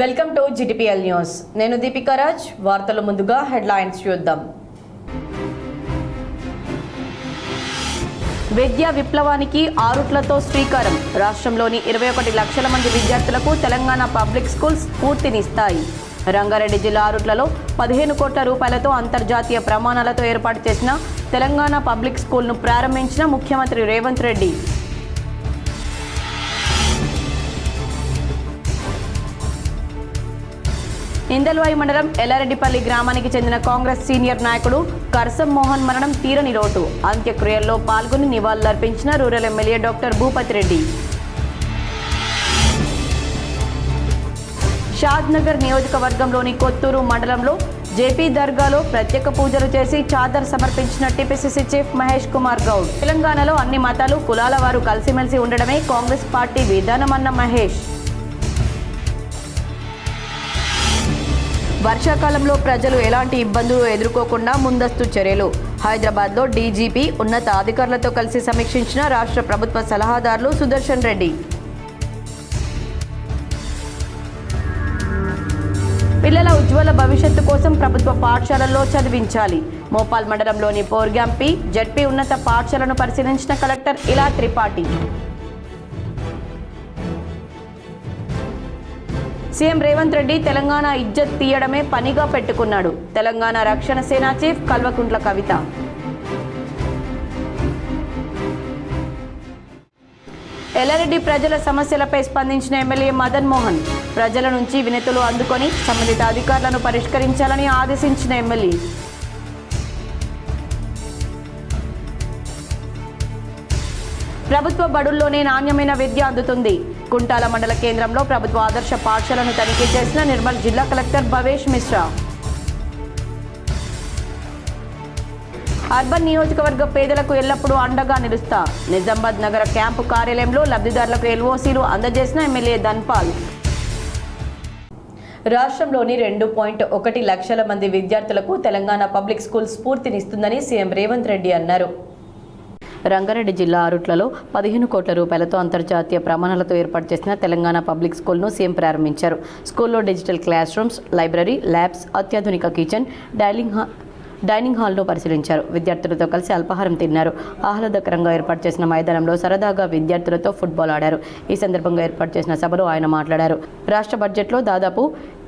Welcome to GTPL news. నేను దీపికా రాజ్. వార్తల ముందుగా హెడ్లైన్స్ చూద్దాం. విద్యా విప్లవానికి ఆరుట్లతో శ్రీకారం. రాష్ట్రంలోని 21 లక్షల మంది విద్యార్థులకు తెలంగాణ పబ్లిక్ స్కూల్స్ స్ఫూర్తినిస్తాయి. రంగారెడ్డి జిల్లా ఆరుట్లలో 15 కోట్ల రూపాయలతో అంతర్జాతీయ ప్రమాణాలతో ఏర్పాటు చేసిన తెలంగాణ పబ్లిక్ స్కూల్ను ప్రారంభించిన ముఖ్యమంత్రి రేవంత్ రెడ్డి. ఇందల్వాయి మండలం ఎల్లారెడ్డిపల్లి గ్రామానికి చెందిన కాంగ్రెస్ సీనియర్ నాయకుడు కర్సం మోహన్ మరణం తీరని లోటు. అంత్యక్రియల్లో పాల్గొని నివాళులర్పించిన rural MLA doctor Bhupathi Reddy. Shadnagar నియోజకవర్గంలోని కొత్తూరు మండలంలో జేపీ దర్గాలో ప్రత్యేక పూజలు చేసి చాదర్ సమర్పించిన టీపీసీసీ చీఫ్ మహేష్ కుమార్ గౌడ్. తెలంగాణలో అన్ని మతాలు కులాల వారు కలిసిమెలిసి ఉండడమే కాంగ్రెస్ పార్టీ విధానమన్న మహేష్. వర్షాకాలంలో ప్రజలు ఎలాంటి ఇబ్బందులు ఎదుర్కోకుండా ముందస్తు చర్యలు. హైదరాబాద్లో డీజీపీ ఉన్నత అధికారులతో కలిసి సమీక్షించిన రాష్ట్ర ప్రభుత్వ సలహాదారులు సుదర్శన్ రెడ్డి. పిల్లల ఉజ్వల భవిష్యత్తు కోసం ప్రభుత్వ పాఠశాలల్లో చదివించాలి. మోపాల్ మండలంలోని పోర్గాంపి జడ్పీ ఉన్నత పాఠశాలను పరిశీలించిన కలెక్టర్ ఇలా త్రిపాఠి. సీఎం రేవంత్ రెడ్డి తెలంగాణ ఇజ్జత్ తీయడమే పనిగా పెట్టుకున్నాడు. తెలంగాణ రక్షణ సేన చీఫ్ కల్వకుంట్ల కవిత. ఎల్లారెడ్డి ప్రజల సమస్యలపై స్పందించిన ఎమ్మెల్యే మదన్ మోహన్. ప్రజల నుంచి వినతులు అందుకొని సంబంధిత అధికారులను పరిష్కరించాలని ఆదేశించిన ఎమ్మెల్యే. ప్రభుత్వ బడుల్లోనే నాణ్యమైన విద్య అందుతుంది. కుంటాల మండల కేంద్రంలో ప్రభుత్వ ఆదర్శ పాఠశాలను తనిఖీ చేసిన నిర్మల్ జిల్లా కలెక్టర్ భవేష్ మిశ్రా. అర్బన్ నియోజకవర్గ పేదలకు ఎల్లప్పుడూ అండగా నిలుస్తా. నిజామాబాద్ నగర క్యాంపు కార్యాలయంలో లబ్ధిదారులకు ఎల్ఓసీలు అందజేసిన ఎమ్మెల్యే ధన్పాల్. రాష్ట్రంలోని 2.1 లక్షల మంది విద్యార్థులకు తెలంగాణ పబ్లిక్ స్కూల్ స్ఫూర్తినిస్తుందని సీఎం రేవంత్ రెడ్డి అన్నారు. రంగారెడ్డి జిల్లా ఆరుట్లలో 15 కోట్ల రూపాయలతో అంతర్జాతీయ ప్రమాణాలతో ఏర్పాటు చేసిన తెలంగాణ పబ్లిక్ స్కూల్ను సీఎం ప్రారంభించారు. స్కూల్లో digital class rooms, library, labs, అత్యాధునిక కిచెన్, డైనింగ్ హాల్ను పరిశీలించారు. విద్యార్థులతో కలిసి అల్పాహారం తిన్నారు. ఆహ్లాదకరంగా ఏర్పాటు చేసిన మైదానంలో సరదాగా విద్యార్థులతో ఫుట్బాల్ ఆడారు. ఈ సందర్భంగా ఏర్పాటు చేసిన సభలో ఆయన మాట్లాడారు. రాష్ట్ర బడ్జెట్లో దాదాపు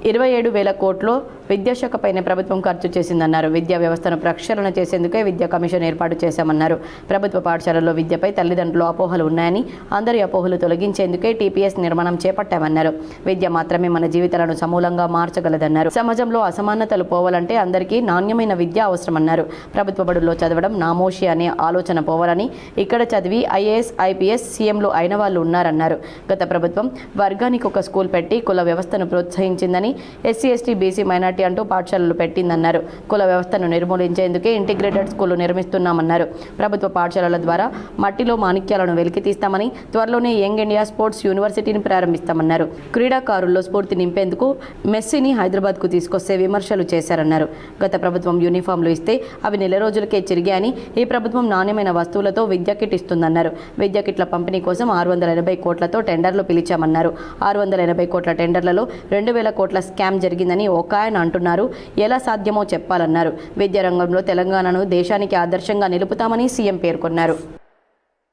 27,000 కోట్లు విద్యాశాఖపైనే ప్రభుత్వం ఖర్చు చేసిందన్నారు. విద్యా వ్యవస్థను ప్రక్షాళన చేసేందుకే విద్యా కమిషన్ ఏర్పాటు చేశామన్నారు. ప్రభుత్వ పాఠశాలల్లో విద్యపై తల్లిదండ్రులు అపోహలు ఉన్నాయని, అందరి అపోహలు తొలగించేందుకే టీపీఎస్ నిర్మాణం చేపట్టామన్నారు. విద్య మాత్రమే మన జీవితాలను సమూలంగా మార్చగలదన్నారు. సమాజంలో అసమానతలు పోవాలంటే అందరికీ నాణ్యమైన విద్య అవసరమన్నారు. ప్రభుత్వ బడుల్లో చదవడం నామోషి అనే ఆలోచన పోవాలని, ఇక్కడ చదివి ఐఏఎస్, ఐపీఎస్, సీఎంలు అయిన వాళ్ళు ఉన్నారన్నారు. గత ప్రభుత్వం వర్గానికి ఒక స్కూల్ పెట్టి కుల వ్యవస్థను ప్రోత్సహించిందని, ఎస్సీ, ఎస్టీ, బీసీ, మైనార్టీ అంటూ పాఠశాలలు పెట్టిందన్నారు. కుల వ్యవస్థను నిర్మూలించేందుకే ఇంటిగ్రేటెడ్ స్కూళ్లు నిర్మిస్తున్నామన్నారు. ప్రభుత్వ పాఠశాలల ద్వారా మట్టిలో మాణిక్యాలను వెలికితీస్తామని, త్వరలోనే యంగ్ ఇండియా స్పోర్ట్స్ యూనివర్సిటీని ప్రారంభిస్తామన్నారు. క్రీడాకారుల్లో స్ఫూర్తి నింపేందుకు మెస్సీని హైదరాబాద్కు తీసుకొస్తే విమర్శలు చేశారన్నారు. గత ప్రభుత్వం యూనిఫామ్లు ఇస్తే అవి నెల రోజులకే చిరిగాయని, ఈ ప్రభుత్వం నాణ్యమైన వస్తువులతో విద్యా కిట్ ఇస్తుందన్నారు. విద్యా కిట్ల పంపిణీ కోసం 680 కోట్లతో టెండర్లు పిలిచామన్నారు. 680 కోట్ల టెండర్లలో 2,000 కోట్ల స్కామ్ జరిగిందని ఒక ఆయన అంటున్నారు. ఎలా సాధ్యమో చెప్పాలన్నారు. విద్యారంగంలో తెలంగాణను దేశానికి ఆదర్శంగా నిలుపుతామని సీఎం పేర్కొన్నారు.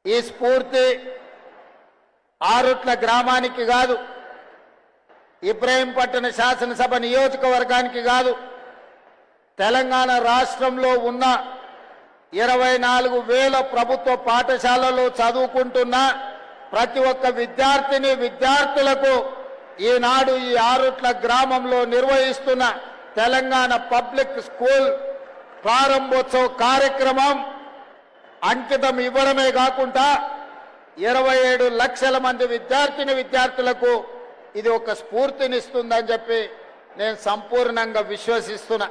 ఈ స్ఫూర్తి ఆరుట్ల గ్రామానికి కాదు, ఇబ్రహీంపట్నం శాసనసభ నియోజకవర్గానికి కాదు, తెలంగాణ రాష్ట్రంలో ఉన్న 24,000 ప్రభుత్వ పాఠశాలలో చదువుకుంటున్న ప్రతి ఒక్క విద్యార్థిని విద్యార్థులకు ఈనాడు ఈ ఆరుట్ల గ్రామంలో నిర్వహిస్తున్న తెలంగాణ పబ్లిక్ స్కూల్ ప్రారంభోత్సవ కార్యక్రమం అంకితం ఇవ్వడమే కాకుండా 27 లక్షల మంది విద్యార్థులకు ఇది ఒక స్ఫూర్తినిస్తుందని చెప్పి నేను సంపూర్ణంగా విశ్వసిస్తున్నా.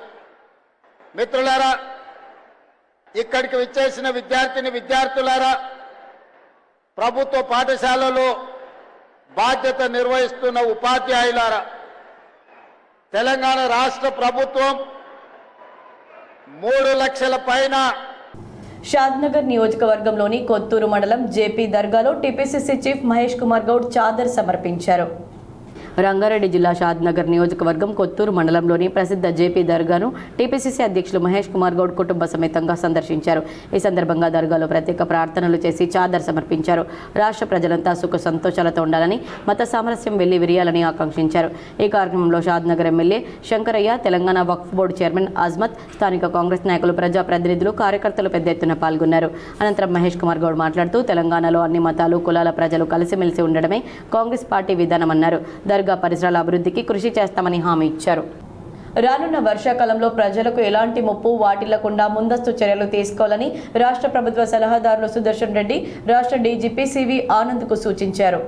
మిత్రులారా, ఇక్కడికి విచ్చేసిన విద్యార్థులారా, ప్రభుత్వ పాఠశాలలో బాధ్యత నిర్వహిస్తున్న ఉపాధ్యాయులారా, తెలంగాణ రాష్ట్ర ప్రభుత్వం 3 లక్షల పైన షాద్నగర్ నియోజకవర్గంలోని కొత్తూరు మండలం జేపీ దర్గాలో టీపీసీసీ చీఫ్ మహేష్ కుమార్ గౌడ్ చాదర్ సమర్పించారు. రంగారెడ్డి జిల్లా షాద్నగర్ నియోజకవర్గం కొత్తూరు మండలంలోని ప్రసిద్ధ జేపీ దర్గాను టీపీసీసీ అధ్యక్షులు మహేష్ కుమార్ గౌడ్ కుటుంబ సమేతంగా సందర్శించారు. ఈ సందర్భంగా దర్గాలో ప్రత్యేక ప్రార్థనలు చేసి చాదర్ సమర్పించారు. రాష్ట్ర ప్రజలంతా సుఖ సంతోషాలతో ఉండాలని, మత సామరస్యం వెళ్లి విరియాలని ఆకాంక్షించారు. ఈ కార్యక్రమంలో షాద్నగర్ ఎమ్మెల్యే శంకరయ్య, తెలంగాణ వక్ఫ్ బోర్డు చైర్మన్ అజ్మత్, స్థానిక కాంగ్రెస్ నాయకులు, ప్రజాప్రతినిధులు, కార్యకర్తలు పెద్ద ఎత్తున పాల్గొన్నారు. అనంతరం మహేష్ కుమార్ గౌడ్ మాట్లాడుతూ తెలంగాణలో అన్ని మతాలు, కులాల ప్రజలు కలిసిమెలిసి ఉండడమే కాంగ్రెస్ పార్టీ విధానమన్నారు. దర్గా పరిసరాల అభివృద్ధికి కృషి చేస్తామని హామీ ఇచ్చారు. రానున్న వర్షాకాలంలో ప్రజలకు ఎలాంటి ముప్పు వాటిల్లకుండా ముందస్తు చర్యలు తీసుకోవాలని రాష్ట్ర ప్రభుత్వ సలహాదారులు సుదర్శన్ రెడ్డి రాష్ట్ర డీజీపీ సివి ఆనంద్కు సూచించారు.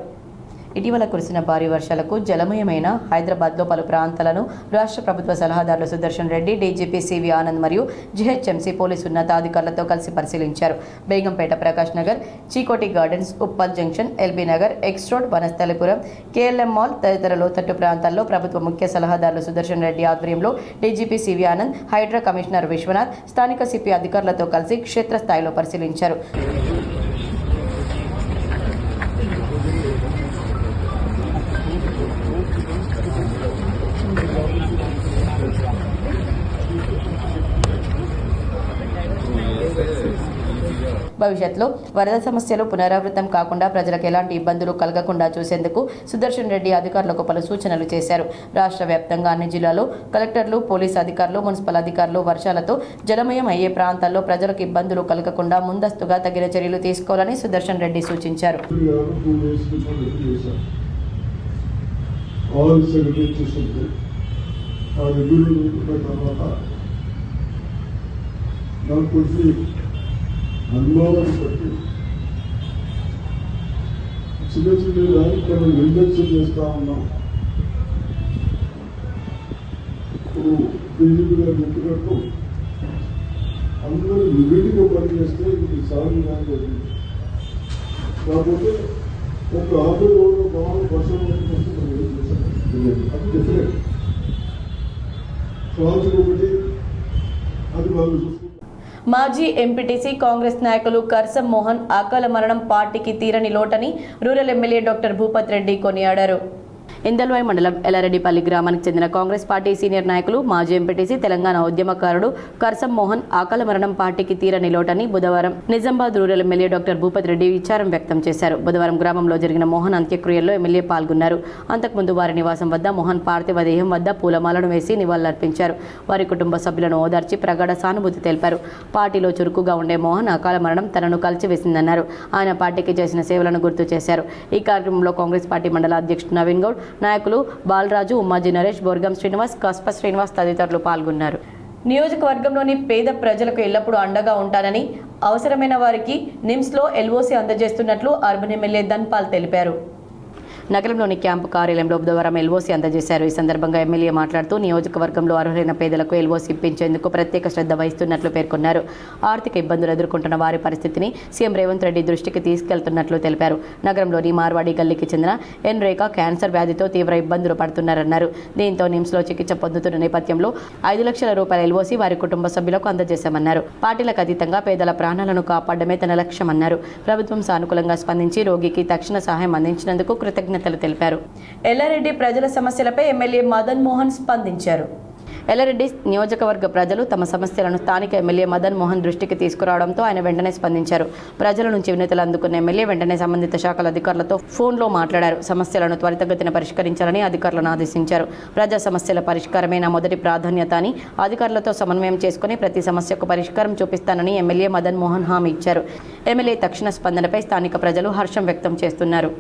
ఇటీవల కురిసిన భారీ వర్షాలకు జలమయమైన హైదరాబాద్లో పలు ప్రాంతాలను రాష్ట్ర ప్రభుత్వ సలహాదారులు సుదర్శన్ రెడ్డి, డీజీపీ సివి ఆనంద్ మరియు జీహెచ్ఎంసీ పోలీసు ఉన్నతాధికారులతో కలిసి పరిశీలించారు. Begumpet, Prakash Nagar, Chikoti gardens, Uppal junction, LB Nagar, X road, Vanasthalipuram, KLM mall తదితర లోతట్టు ప్రాంతాల్లో ప్రభుత్వ ముఖ్య సలహాదారులు సుదర్శన్ రెడ్డి ఆధ్వర్యంలో DGP CV Anand, Hydraa commissioner Vishwanath, స్థానిక సిపి అధికారులతో కలిసి క్షేత్రస్థాయిలో పరిశీలించారు. భవిష్యత్తులో వరద సమస్యలు పునరావృతం కాకుండా ప్రజలకు ఎలాంటి ఇబ్బందులు కలగకుండా చూసేందుకు సుదర్శన్ రెడ్డి అధికారులకు పలు సూచనలు చేశారు. రాష్ట్ర వ్యాప్తంగా అన్ని జిల్లాల్లో కలెక్టర్లు, పోలీసు అధికారులు, మున్సిపల్ అధికారులు వర్షాలతో జలమయం అయ్యే ప్రాంతాల్లో ప్రజలకు ఇబ్బందులు కలగకుండా ముందస్తుగా తగిన చర్యలు తీసుకోవాలని సుదర్శన్ రెడ్డి సూచించారు. అనుభవాన్ని బట్టి చిన్న చిన్న దానికి మనం నిర్లక్ష్యం చేస్తూ ఉన్నాం. ఇప్పుడు బీజేపీ గారు చెప్పినట్టు అందరూ వివేడిగా పనిచేస్తే ఇది సాగుగా జరిగింది. కాకపోతే ఒక 50 రోజులు బాగా వర్షం వస్తే మనం ఏం చేశాం అది డిఫరెంట్ ఫ్రాన్స్ ఒకటి అది వాళ్ళు చూసుకుంటారు. మాజీ ఎంపీటీసీ కాంగ్రెస్ నాయకులు కర్సం మోహన్ అకాల మరణం పార్టీకి తీరని లోటని rural MLA doctor Bhupath Reddy కొనియాడారు. ఇందల్వాయి మండలం ఎల్లారెడ్డిపల్లి గ్రామానికి చెందిన కాంగ్రెస్ పార్టీ సీనియర్ నాయకులు, మాజీ ఎంపీటీసీ, తెలంగాణ ఉద్యమకారుడు కర్సం మోహన్ అకాల మరణం పార్టీకి తీరని లోటని బుధవారం Nizamabad rural MLA doctor Bhupath Reddy విచారం వ్యక్తం చేశారు. బుధవారం గ్రామంలో జరిగిన మోహన్ అంత్యక్రియల్లో ఎమ్మెల్యే పాల్గొన్నారు. అంతకుముందు వారి నివాసం వద్ద మోహన్ పార్థివ దేహం వద్ద పూలమాలను వేసి నివాళులర్పించారు. వారి కుటుంబ సభ్యులను ఓదార్చి ప్రగాఢ సానుభూతి తెలిపారు. పార్టీలో చురుకుగా ఉండే మోహన్ అకాల మరణం తనను కలిచివేసిందన్నారు. ఆయన పార్టీకి చేసిన సేవలను గుర్తు చేశారు. ఈ కార్యక్రమంలో కాంగ్రెస్ పార్టీ మండల అధ్యక్షుడు నవీన్ గౌడ్, నాయకులు బాలరాజు, ఉమ్మాజీ నరేష్, బోర్గం శ్రీనివాస్, కస్ప శ్రీనివాస్ తదితరులు పాల్గొన్నారు. నియోజకవర్గంలోని పేద ప్రజలకు ఎల్లప్పుడూ అండగా ఉంటానని, అవసరమైన వారికి నిమ్స్లో ఎల్ఓసీ అందజేస్తున్నట్లు అర్బన్ ఎమ్మెల్యే ధన్పాల్ తెలిపారు. నగరంలోని క్యాంపు కార్యాలయంలో బుధవారం ఎల్ఓసీ అందజేశారు. ఈ సందర్భంగా ఎమ్మెల్యే మాట్లాడుతూ నియోజకవర్గంలో అర్హులైన పేదలకు ఎల్ఓసీ ఇప్పించేందుకు ప్రత్యేక శ్రద్ధ వహిస్తున్నట్లు పేర్కొన్నారు. ఆర్థిక ఇబ్బందులు ఎదుర్కొంటున్న వారి పరిస్థితిని సీఎం రేవంత్ రెడ్డి దృష్టికి తీసుకెళ్తున్నట్లు తెలిపారు. నగరంలోని మార్వాడి గల్లీకి చెందిన ఎన్ రేఖ క్యాన్సర్ వ్యాధితో తీవ్ర ఇబ్బందులు పడుతున్నారన్నారు. దీంతో నిమ్స్లో చికిత్స పొందుతున్న నేపథ్యంలో 5 లక్షల రూపాయల ఎల్ఓసీ వారి కుటుంబ సభ్యులకు అందజేశామన్నారు. పార్టీలకు అతీతంగా పేదల ప్రాణాలను కాపాడమే తన లక్ష్యమన్నారు. ప్రభుత్వం సానుకూలంగా స్పందించి రోగికి తక్షణ సహాయం అందించినందుకు కృతజ్ఞతలు తెలిపారు. ఎల్లారెడ్డి ప్రజల సమస్యలపై ఎమ్మెల్యే మదన్ మోహన్ స్పందించారు. ఎల్లారెడ్డి నియోజకవర్గ ప్రజలు తమ సమస్యలను స్థానిక ఎమ్మెల్యే మదన్ మోహన్ దృష్టికి తీసుకురావడంతో ఆయన వెంటనే స్పందించారు. ప్రజల నుంచి వినతులు అందుకున్న ఎమ్మెల్యే వెంటనే సంబంధిత శాఖల అధికారులతో ఫోన్లో మాట్లాడారు. సమస్యలను త్వరితగతిన పరిష్కరించాలని అధికారులను ఆదేశించారు. ప్రజా సమస్యల పరిష్కారమే నా మొదటి ప్రాధాన్యత అని అధికారులతో సమన్వయం చేసుకుని ప్రతి సమస్యకు పరిష్కారం చూపిస్తానని ఎమ్మెల్యే మదన్ మోహన్ హామీ ఇచ్చారు. ఎమ్మెల్యే తక్షణ స్పందనపై స్థానిక ప్రజలు హర్షం వ్యక్తం చేస్తున్నారు.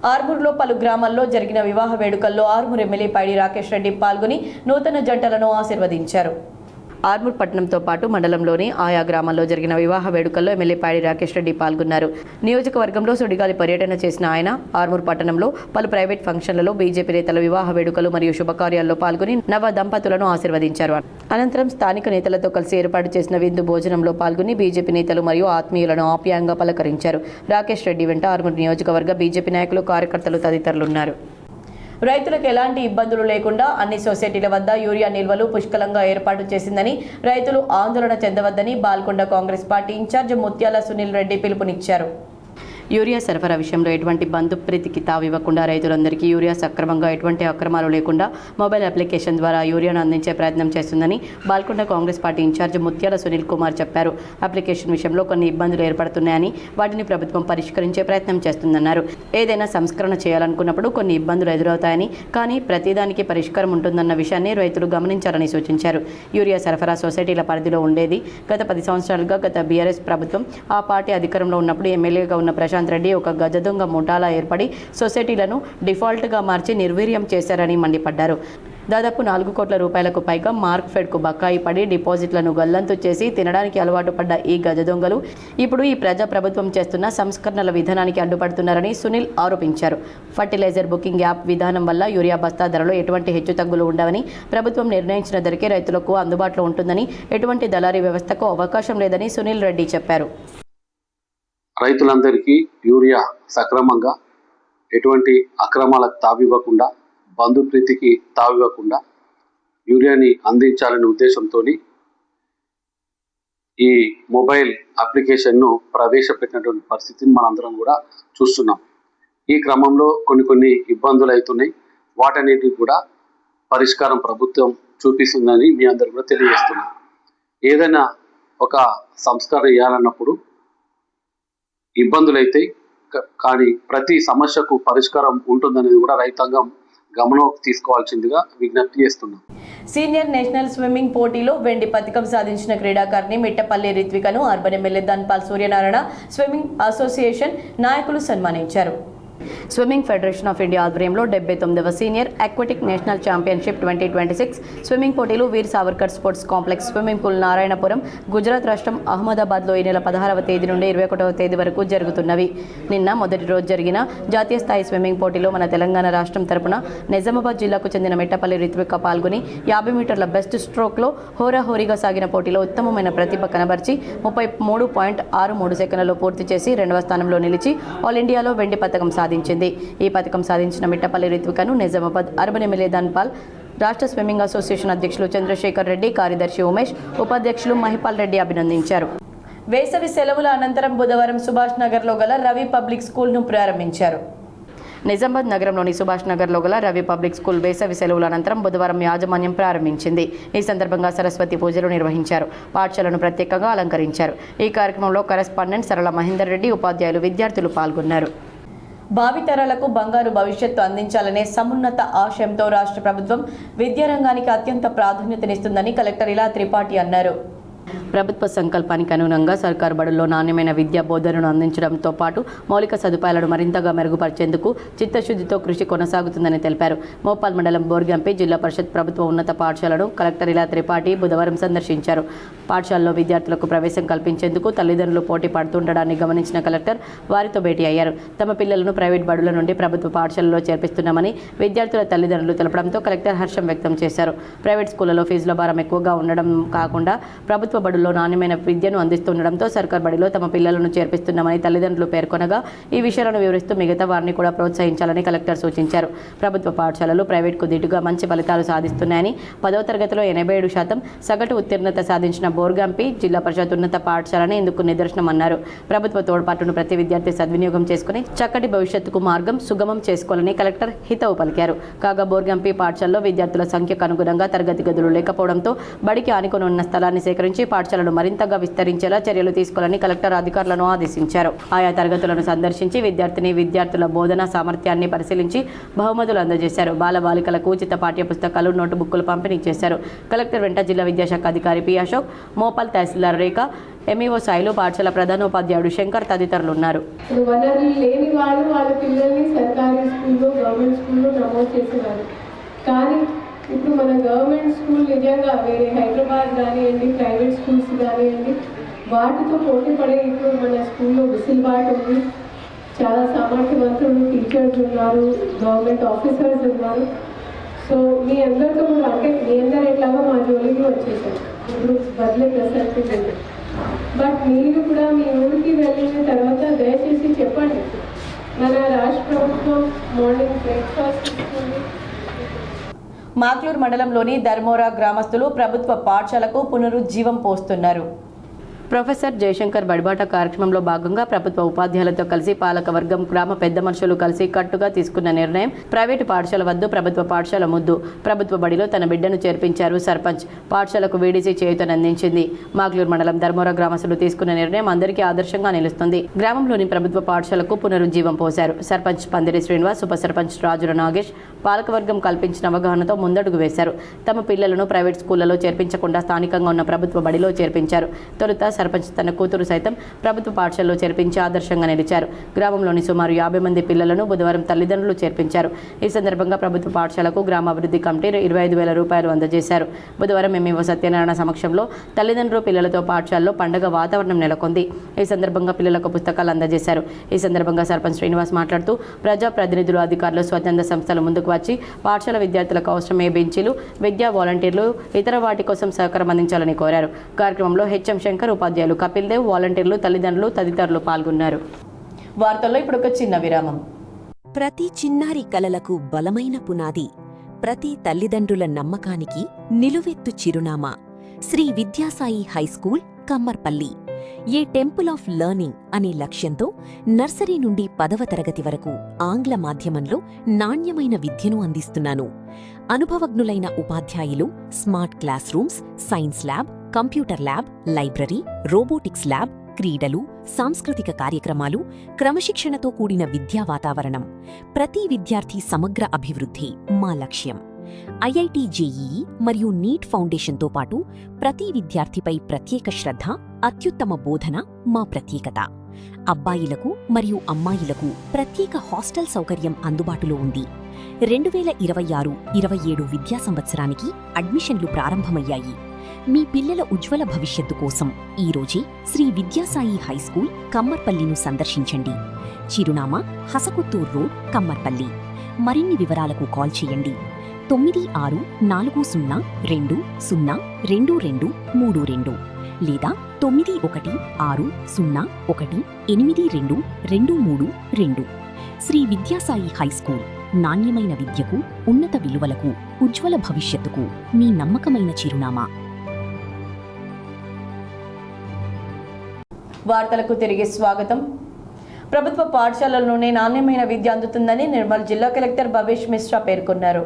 ఆర్మూర్లో పలు గ్రామాల్లో జరిగిన వివాహ వేడుకల్లో ఆర్మూర్ ఎమ్మెల్యే పైడి రాకేష్ రెడ్డి పాల్గొని నూతన జంటలను ఆశీర్వదించారు. ఆర్మూర్ పట్టణంతో పాటు మండలంలోని ఆయా గ్రామాల్లో జరిగిన వివాహ వేడుకల్లో ఎమ్మెల్యే పైడి రాకేష్ రెడ్డి పాల్గొన్నారు. నియోజకవర్గంలో సుడిగాలి పర్యటన చేసిన ఆయన ఆర్మూర్ పట్టణంలో పలు ప్రైవేట్ ఫంక్షన్లలో బీజేపీ నేతల వివాహ వేడుకలు మరియు శుభకార్యాల్లో పాల్గొని నవ దంపతులను ఆశీర్వదించారు. అనంతరం స్థానిక నేతలతో కలిసి ఏర్పాటు చేసిన విందు భోజనంలో పాల్గొని బీజేపీ నేతలు మరియు ఆత్మీయులను ఆప్యాయంగా పలకరించారు. రాకేష్ రెడ్డి వెంట ఆర్మూర్ నియోజకవర్గ బీజేపీ నాయకులు, కార్యకర్తలు తదితరులున్నారు. రైతులకు ఎలాంటి ఇబ్బందులు లేకుండా అన్ని సొసైటీల వద్ద యూరియా నిల్వలు పుష్కలంగా ఏర్పాటు చేసిందని, రైతులు ఆందోళన చెందవద్దని బాల్కొండ కాంగ్రెస్ పార్టీ ఇన్ఛార్జ్ ముత్యాల సునీల్ రెడ్డి పిలుపునిచ్చారు. యూరియా సరఫరా విషయంలో ఎటువంటి బంధుప్రీతికి తావివ్వకుండా రైతులందరికీ యూరియా సక్రమంగా ఎటువంటి అక్రమాలు లేకుండా మొబైల్ అప్లికేషన్ ద్వారా యూరియాను అందించే ప్రయత్నం చేస్తుందని బాల్కొండ కాంగ్రెస్ పార్టీ ఇన్ఛార్జ్ ముత్యాల సునీల్ కుమార్ చెప్పారు. అప్లికేషన్ విషయంలో కొన్ని ఇబ్బందులు ఏర్పడుతున్నాయని వాటిని ప్రభుత్వం పరిష్కరించే ప్రయత్నం చేస్తుందన్నారు. ఏదైనా సంస్కరణ చేయాలనుకున్నప్పుడు కొన్ని ఇబ్బందులు ఎదురవుతాయని, కానీ ప్రతిదానికి పరిష్కారం ఉంటుందన్న విషయాన్ని రైతులు గమనించాలని సూచించారు. యూరియా సరఫరా సొసైటీల పరిధిలో ఉండేది. గత 10 సంవత్సరాలుగా గత బీఆర్ఎస్ ప్రభుత్వం ఆ పార్టీ అధికారంలో ఉన్నప్పుడు ఎమ్మెల్యేగా ఉన్న ప్రశాంత్ రెడ్డి ఒక గజ దొంగ ముఠాలా ఏర్పడి సొసైటీలను డిఫాల్ట్గా మార్చి నిర్వీర్యం చేశారని మండిపడ్డారు. దాదాపు 4 కోట్ల రూపాయలకు పైగా మార్క్ఫెడ్కు బకాయి పడి డిపాజిట్లను గల్లంతు చేసి తినడానికి అలవాటు పడ్డ ఈ గజ దొంగలు ఇప్పుడు ఈ ప్రజాప్రభుత్వం చేస్తున్న సంస్కరణల విధానానికి అడ్డుపడుతున్నారని సునీల్ ఆరోపించారు. ఫర్టిలైజర్ బుకింగ్ యాప్ విధానం వల్ల యూరియా బస్తా ధరలో ఎటువంటి హెచ్చుతగ్గులు ఉండవని, ప్రభుత్వం నిర్ణయించిన ధరకే రైతులకు అందుబాటులో ఉంటుందని, ఎటువంటి దళారీ వ్యవస్థకు అవకాశం లేదని సునీల్ రెడ్డి చెప్పారు. రైతులందరికీ యూరియా సక్రమంగా ఎటువంటి అక్రమాలకు తావివ్వకుండా, బంధుప్రీతికి తావివ్వకుండా యూరియాని అందించాలనే ఉద్దేశంతో ఈ మొబైల్ అప్లికేషన్ను ప్రవేశపెట్టినటువంటి పరిస్థితిని మనందరం కూడా చూస్తున్నాం. ఈ క్రమంలో కొన్ని ఇబ్బందులు అవుతున్నాయి. వాటన్నిటికి కూడా పరిష్కారం ప్రభుత్వం చూపిస్తుందని మీ అందరూ కూడా తెలియజేస్తున్నాం. ఏదైనా ఒక సంస్కరణ చేయాలన్నప్పుడు ఇబ్బందులు అవుతాయి, కానీ ప్రతి సమస్యకు పరిష్కారం ఉంటుందనేది కూడా రైతాంగం గమనంలోకి తీసుకోవాల్సిందిగా విజ్ఞప్తి చేస్తున్నాం. సీనియర్ నేషనల్ స్విమ్మింగ్ పోటీలో వెండి పతకం సాధించిన క్రీడాకారిణి మిట్టపల్లి రిత్వికను urban MLA Dhanpal Suryanarayana swimming association నాయకులు సన్మానించారు. స్విమ్మింగ్ ఫెడరేషన్ ఆఫ్ ఇండియా ఆధ్వర్యంలో 79వ senior aquatic national championship 2026 swimming పోటీలు Veer Savarkar sports complex swimming pool Narayanpuram, Gujarat రాష్ట్రం అహ్మదాబాద్లో ఈ నెల 16వ తేదీ నుండి 21వ తేదీ వరకు జరుగుతున్నవి. నిన్న మొదటి రోజు జరిగిన జాతీయ స్థాయి స్విమ్మింగ్ పోటీలో మన తెలంగాణ రాష్ట్రం తరపున నిజామాబాద్ జిల్లాకు చెందిన మిట్టపల్లి రిత్విక పాల్గొని 50 మీటర్ల బెస్ట్ స్ట్రోక్లో హోరాహోరీగా సాగిన పోటీలో ఉత్తమమైన ప్రతిభ కనబర్చి 33.63 సెకండ్లలో పూర్తి చేసి 2వ స్థానంలో నిలిచి ఆల్ ఇండియాలో వెండి పతకం సాధించింది. ఈ పథకం సాధించిన మిట్టపల్లి రిత్వికను నిజామాబాద్ అర్బన్ ఎమ్మెల్యే ధన్పాల్, రాష్ట్ర స్విమ్మింగ్ అసోసియేషన్ అధ్యక్షులు చంద్రశేఖర్ రెడ్డి, కార్యదర్శి ఉమేష్, ఉపాధ్యక్షులు మహిపాల్ రెడ్డి అభినందించారు. వేసవి సెలవుల అనంతరం బుధవారం సుభాష్ నగర్లో గల రవి పబ్లిక్ స్కూల్ను ప్రారంభించారు. నిజామాబాద్ నగరంలోని సుభాష్ నగర్లో గల రవి పబ్లిక్ స్కూల్ వేసవి సెలవుల అనంతరం బుధవారం యాజమాన్యం ప్రారంభించింది. ఈ సందర్భంగా సరస్వతి పూజలు నిర్వహించారు. పాఠశాలను ప్రత్యేకంగా అలంకరించారు. ఈ కార్యక్రమంలో కరెస్పాండెంట్ సరళ మహేందర్ రెడ్డి, ఉపాధ్యాయులు, విద్యార్థులు పాల్గొన్నారు. భావితరాలకు బంగారు భవిష్యత్తు అందించాలనే సమున్నత ఆశయంతో రాష్ట్ర ప్రభుత్వం విద్యారంగానికి అత్యంత ప్రాధాన్యతనిస్తుందని కలెక్టర్ ఇలా త్రిపాఠి అన్నారు. ప్రభుత్వ సంకల్పానికి అనుగుణంగా సర్కారు బడుల్లో నాణ్యమైన విద్యా బోధనను అందించడంతో పాటు మౌలిక సదుపాయాలను మరింతగా మెరుగుపరిచేందుకు చిత్తశుద్ధితో కృషి కొనసాగుతుందని తెలిపారు. మోపాల్ మండలం బోర్గంపి జిల్లా పరిషత్ ప్రభుత్వ ఉన్నత పాఠశాలను కలెక్టర్ ఇలా త్రిపాఠి బుధవారం సందర్శించారు. పాఠశాలలో విద్యార్థులకు ప్రవేశం కల్పించేందుకు తల్లిదండ్రులు పోటీ పడుతుండడాన్ని గమనించిన కలెక్టర్ వారితో భేటీ అయ్యారు. తమ పిల్లలను ప్రైవేట్ బడుల నుండి ప్రభుత్వ పాఠశాలలో చేర్పిస్తున్నామని విద్యార్థుల తల్లిదండ్రులు తెలపడంతో కలెక్టర్ హర్షం వ్యక్తం చేశారు. ప్రైవేట్ స్కూళ్లలో ఫీజుల భారం ఎక్కువగా ఉండడం కాకుండా ప్రభుత్వ బడుల్లో నాణ్యమైన విద్యను అందిస్తుండడంతో సర్కార్ బడిలో తమ పిల్లలను చేర్పిస్తున్నామని తల్లిదండ్రులు పేర్కొనగా ఈ విషయాలను వివరిస్తూ మిగతా వారిని కూడా ప్రోత్సహించాలని కలెక్టర్ సూచించారు. ప్రభుత్వ పాఠశాలలు ప్రైవేట్కు ధీటుగా మంచి ఫలితాలు సాధిస్తున్నాయని 10వ తరగతిలో 87% సగటు ఉత్తీర్ణత సాధించిన బోర్గంపి జిల్లా పరిషత్ ఉన్నత పాఠశాలని ఇందుకు నిదర్శనమన్నారు. ప్రభుత్వ తోడ్పాటును ప్రతి విద్యార్థి సద్వినియోగం చేసుకుని చక్కటి భవిష్యత్తుకు మార్గం సుగమం చేసుకోవాలని కలెక్టర్ హితవు పలికారు. కాగా బోర్గంపి పాఠశాలలో విద్యార్థుల సంఖ్యకు అనుగుణంగా తరగతి గదులు లేకపోవడంతో బడికి ఆనుకొని ఉన్న స్థలాన్ని సేకరించి పాఠశాలను మరింతగా విస్తరించేలా చర్యలు తీసుకోవాలని కలెక్టర్ అధికారులను ఆదేశించారు. ఆయా తరగతులను సందర్శించి విద్యార్థుల బోధనా సామర్థ్యాన్ని పరిశీలించి బహుమతులు అందజేశారు. బాలబాలికలకు ఉచిత పాఠ్య పుస్తకాలు, నోటు బుక్కులు పంపిణీ చేశారు. కలెక్టర్ వెంట జిల్లా విద్యాశాఖ అధికారి పి అశోక్, మోపాల్ తహసీల్దార్ రేఖ, ఎంఈఓ సాయిలు, పాఠశాల ప్రధానోపాధ్యాయుడు శంకర్ తదితరులు ఉన్నారు. వనరులు లేని వాళ్ళు వాళ్ళ పిల్లల్ని సర్కారీ స్కూల్లో, గవర్నమెంట్ స్కూల్లో నమోదు చేసేవారు. కానీ ఇప్పుడు మన గవర్నమెంట్ స్కూల్ నిజంగా వేరే హైదరాబాద్ కానివ్వండి, ప్రైవేట్ స్కూల్స్ కానివ్వండి, వాటితో పోటీ పడే ఇప్పుడు మన స్కూల్లో వెసులుబాటు ఉంది. చాలా సామర్థ్యవంతులు టీచర్స్ ఉన్నారు, గవర్నమెంట్ ఆఫీసర్స్ ఉన్నారు. సో మీ అందరితో కూడా, అంటే మీ అందరు ఎట్లాగో మా జోలికి వచ్చేసారు, ఇప్పుడు బదిలీ ప్రసక్తి లేదు. బట్ మీరు కూడా మీ ఊరికి వెళ్ళిన తర్వాత దయచేసి చెప్పండి, మన రాష్ట్ర ప్రభుత్వం మార్నింగ్ బ్రేక్ఫాస్ట్ ఇస్తుంది. మాక్లూర్ మండలంలోని ధర్మోరా గ్రామస్తులు ప్రభుత్వ పాఠశాలకు పునరుజ్జీవం పోస్తున్నారు. ప్రొఫెసర్ జయశంకర్ బడిబాట కార్యక్రమంలో భాగంగా ప్రభుత్వ ఉపాధ్యాయులతో కలిసి పాలకవర్గం గ్రామ పెద్ద మనుషులు కలిసి కట్టుగా తీసుకున్న నిర్ణయం ప్రైవేటు పాఠశాల వద్దు ప్రభుత్వ పాఠశాల ముద్దు. ప్రభుత్వ బడిలో తన బిడ్డను చేర్పించారు సర్పంచ్. పాఠశాలకు వీడీసీ చేయూతనందించింది. మాగ్లూరు మండలం ధర్మవర గ్రామస్తులు తీసుకున్న నిర్ణయం అందరికీ ఆదర్శంగా నిలుస్తుంది. గ్రామంలోని ప్రభుత్వ పాఠశాలకు పునరుజ్జీవం పోశారు సర్పంచ్ పందిరి శ్రీనివాస్, ఉప సర్పంచ్ రాజుల నాగేష్. పాలకవర్గం కల్పించిన అవగాహనతో ముందడుగు వేశారు. తమ పిల్లలను ప్రైవేట్ స్కూళ్లలో చేర్పించకుండా స్థానికంగా ఉన్న ప్రభుత్వ బడిలో చేర్పించారు. తొలుత సర్పంచ్ తన కూతురు సైతం ప్రభుత్వ పాఠశాలలో చేర్పించి ఆదర్శంగా నిలిచారు. గ్రామంలోని సుమారు 50 మంది పిల్లలను బుధవారం తల్లిదండ్రులు చేర్పించారు. ఈ సందర్భంగా ప్రభుత్వ పాఠశాలకు గ్రామాభివృద్ధి కమిటీ 25,000 రూపాయలు అందజేశారు. బుధవారం ఎంఈఓ సత్యనారాయణ సమక్షంలో తల్లిదండ్రులు పిల్లలతో పాఠశాలలో పండగ వాతావరణం నెలకొంది. ఈ సందర్భంగా పిల్లలకు పుస్తకాలు అందజేశారు. ఈ సందర్భంగా సర్పంచ్ శ్రీనివాస్ మాట్లాడుతూ ప్రజాప్రతినిధులు, అధికారులు, స్వచ్ఛంద సంస్థలు ముందుకు వచ్చి పాఠశాల విద్యార్థులకు అవసరమయ్యే బెంచీలు, విద్యా వాలంటీర్లు, ఇతర వాటి కోసం సహకారం అందించాలని కోరారు. కార్యక్రమంలో హెచ్ఎం శంకర్, ఉపాధ్యాయులు కపిల్ దేవ్, వాలంటీర్లు, తల్లిదండ్రులు తదితరులు పాల్గొన్నారు. వార్తల్లో ఇప్పుడు ఒక చిన్న విరామం. ప్రతి చిన్నారి కలలకు బలమైన పునాది, ప్రతి తల్లిదండ్రుల నమ్మకానికి నిలువెత్తు చిరునామా Shri Vidyasai high school Kammarpally. A temple of learning అనే లక్ష్యంతో నర్సరీ నుండి 10వ తరగతి వరకు ఆంగ్ల మాధ్యమంలో నాణ్యమైన విద్యను అందిస్తున్నాను. అనుభవజ్ఞులైన ఉపాధ్యాయులు, smart class rooms, science lab, computer lab, library, robotics lab, క్రీడలు, సాంస్కృతిక కార్యక్రమాలు, క్రమశిక్షణతో కూడిన విద్యా వాతావరణం. ప్రతి విద్యార్థి సమగ్ర అభివృద్ధి మా లక్ష్యం. ఐఐటి జేఈఈ మరియు నీట్ ఫౌండేషన్తో పాటు ప్రతి విద్యార్థిపై ప్రత్యేక శ్రద్ధ, అత్యుత్తమ బోధన మా ప్రత్యేకత. అబ్బాయిలకు మరియు అమ్మాయిలకు ప్రత్యేక హాస్టల్ సౌకర్యం అందుబాటులో ఉంది. 2026-27 విద్యా సంవత్సరానికి అడ్మిషన్లు ప్రారంభమయ్యాయి. మీ పిల్లల ఉజ్వల భవిష్యత్తు కోసం ఈరోజే శ్రీ విద్యాసాయి హైస్కూల్ కమ్మర్పల్లిను సందర్శించండి. చిరునామా హసకుత్తూర్ రోడ్, కమ్మర్పల్లి. మరిన్ని వివరాలకు కాల్ చేయండి 9602022232 లేదా 9160182232. శ్రీ విద్యాసాయి హైస్కూల్ నాణ్యమైన విద్యకు, ఉన్నత విలువలకు, ఉజ్వల భవిష్యత్తుకు మీ నమ్మకమైన చిరునామా. వార్తలకు తిరిగి స్వాగతం. ప్రభుత్వ పాఠశాలల్లోనే నాణ్యమైన విద్య అందుతుందని నిర్మల్ జిల్లా కలెక్టర్ భవేష్ మిశ్రా పేర్కొన్నారు.